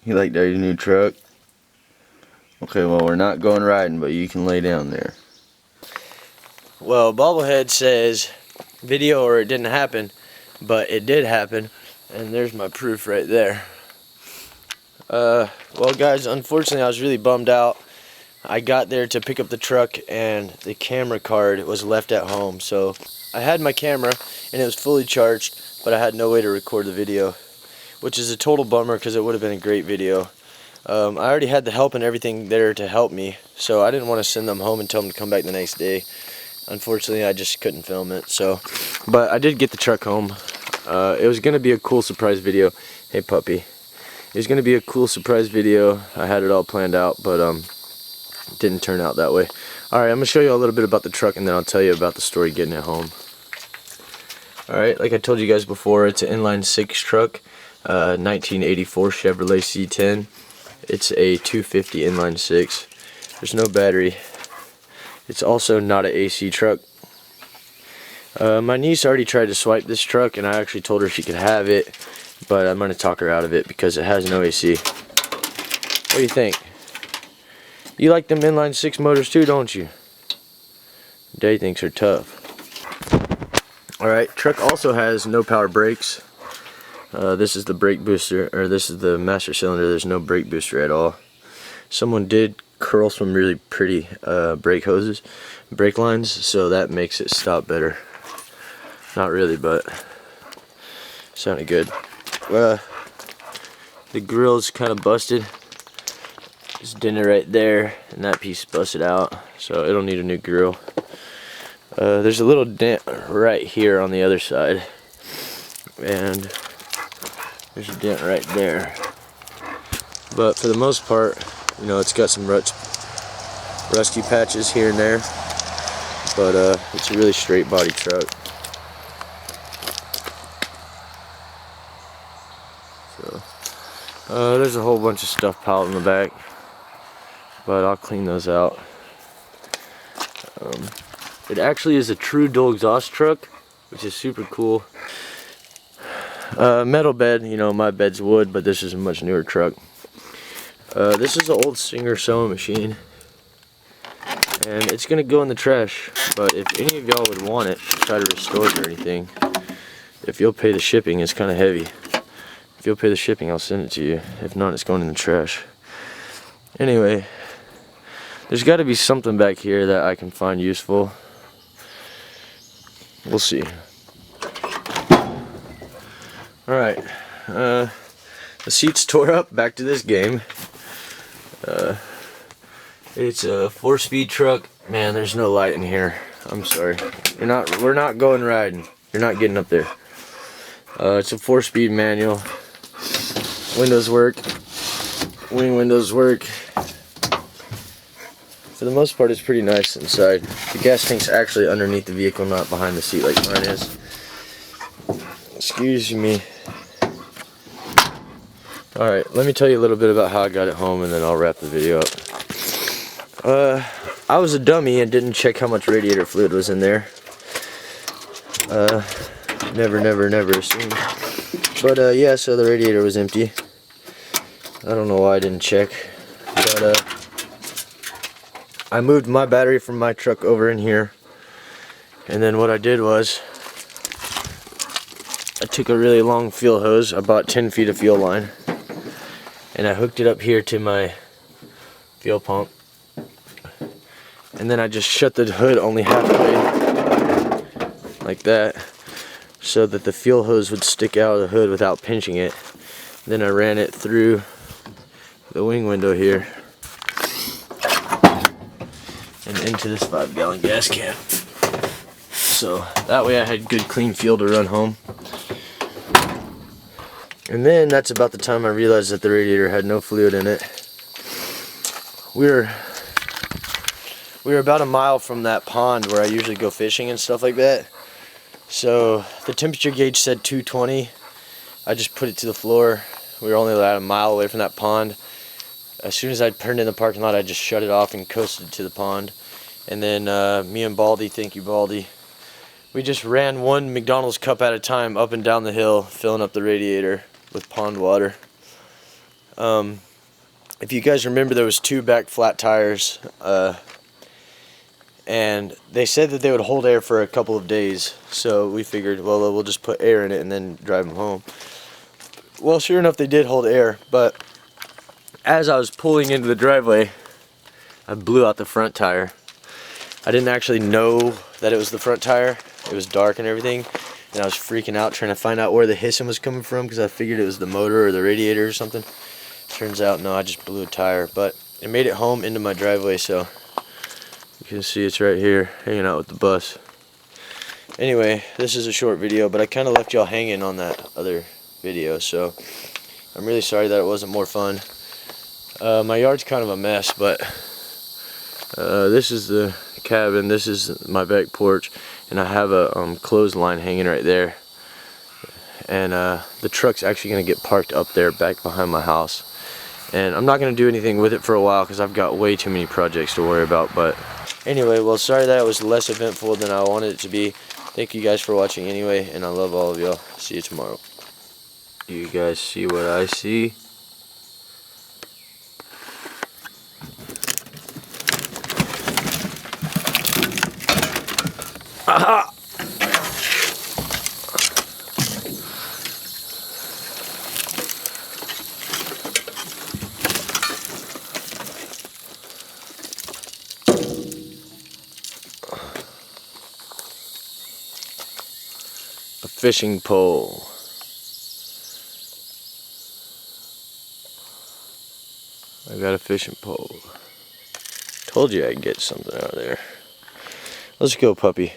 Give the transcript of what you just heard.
You like Daddy's new truck? Okay, well, we're not going riding, but you can lay down there. Well, Bobblehead says video or it didn't happen, but it did happen, and there's my proof right there. Well, guys, unfortunately, I was really bummed out. I got there to pick up the truck, and the camera card was left at home. So I had my camera, and it was fully charged, but I had no way to record the video, which is a total bummer because it would have been a great video. I already had the help and everything there to help me, so I didn't want to send them home and tell them to come back the next day. Unfortunately, I just couldn't film it. But I did get the truck home. It was going to be a cool surprise video. Hey, puppy. It was going to be a cool surprise video. I had it all planned out, but it didn't turn out that way. Alright, I'm going to show you a little bit about the truck, and then I'll tell you about the story getting it home. Alright, like I told you guys before, it's an Inline 6 truck, 1984 Chevrolet C10. It's a 250 Inline 6. There's no battery. It's also not an AC truck. My niece already tried to swipe this truck, and I actually told her she could have it, but I'm going to talk her out of it because it has no AC. What do you think? You like them Inline 6 motors too, don't you? Daddy thinks they're tough. Alright, truck also has no power brakes. This is the brake booster, or this is the master cylinder. There's no brake booster at all. Someone did curl some really pretty brake lines, so that makes it stop better. Not really, but sounded good. The grill's kind of busted. Just dented right there, and that piece busted out, so it'll need a new grill. There's a little dent right here on the other side, and there's a dent right there. But for the most part, you know, it's got some rusty patches here and there, but it's a really straight body truck. So there's a whole bunch of stuff piled in the back, but I'll clean those out. It actually is a true dual exhaust truck, which is super cool. Metal bed, you know, my bed's wood, but this is a much newer truck. This is an old Singer sewing machine, and it's gonna go in the trash, but if any of y'all would want it to try to restore it or anything, if you'll pay the shipping, it's kind of heavy. If you'll pay the shipping, I'll send it to you. If not, it's going in the trash. Anyway, there's got to be something back here that I can find useful. We'll see. Alright, the seat's tore up. Back to this game. It's a 4-speed truck. Man, there's no light in here. I'm sorry. We're not going riding. You're not getting up there. It's a 4-speed manual. Windows work. Wing windows work. For the most part, it's pretty nice inside. The gas tank's actually underneath the vehicle, not behind the seat like mine is. Excuse me. Alright, let me tell you a little bit about how I got it home, and then I'll wrap the video up. I was a dummy and didn't check how much radiator fluid was in there. Never assumed. But yeah, so the radiator was empty. I don't know why I didn't check. But I moved my battery from my truck over in here. And then what I did was, I took a really long fuel hose, about 10 feet of fuel line, and I hooked it up here to my fuel pump. And then I just shut the hood only halfway, like that, so that the fuel hose would stick out of the hood without pinching it. Then I ran it through the wing window here and into this 5-gallon gas can. So that way I had good clean fuel to run home. And then that's about the time I realized that the radiator had no fluid in it. We were about a mile from that pond where I usually go fishing and stuff like that. So the temperature gauge said 220. I just put it to the floor. We were only about a mile away from that pond. As soon as I turned in the parking lot, I just shut it off and coasted to the pond. And then me and Baldy, thank you Baldy, we just ran one McDonald's cup at a time up and down the hill, filling up the radiator with pond water. If you guys remember, there was 2 back flat tires, and they said that they would hold air for a couple of days, so we figured, well, we'll just put air in it and then drive them home. Well, sure enough, they did hold air, but as I was pulling into the driveway, I blew out the front tire. I didn't actually know that it was the front tire. It was dark and everything, and I was freaking out trying to find out where the hissing was coming from, because I figured it was the motor or the radiator or something. Turns out, no, I just blew a tire, but it made it home into my driveway, so you can see it's right here, hanging out with the bus. Anyway, this is a short video, but I kind of left y'all hanging on that other video, so I'm really sorry that it wasn't more fun. My yard's kind of a mess, but this is the cabin, this is my back porch, and I have a clothesline hanging right there. And the truck's actually going to get parked up there back behind my house. And I'm not going to do anything with it for a while because I've got way too many projects to worry about. But anyway, well, sorry that it was less eventful than I wanted it to be. Thank you guys for watching anyway, and I love all of y'all. See you tomorrow. You guys see what I see? Aha! A fishing pole. I got a fishing pole. Told you I'd get something out of there. Let's go, puppy.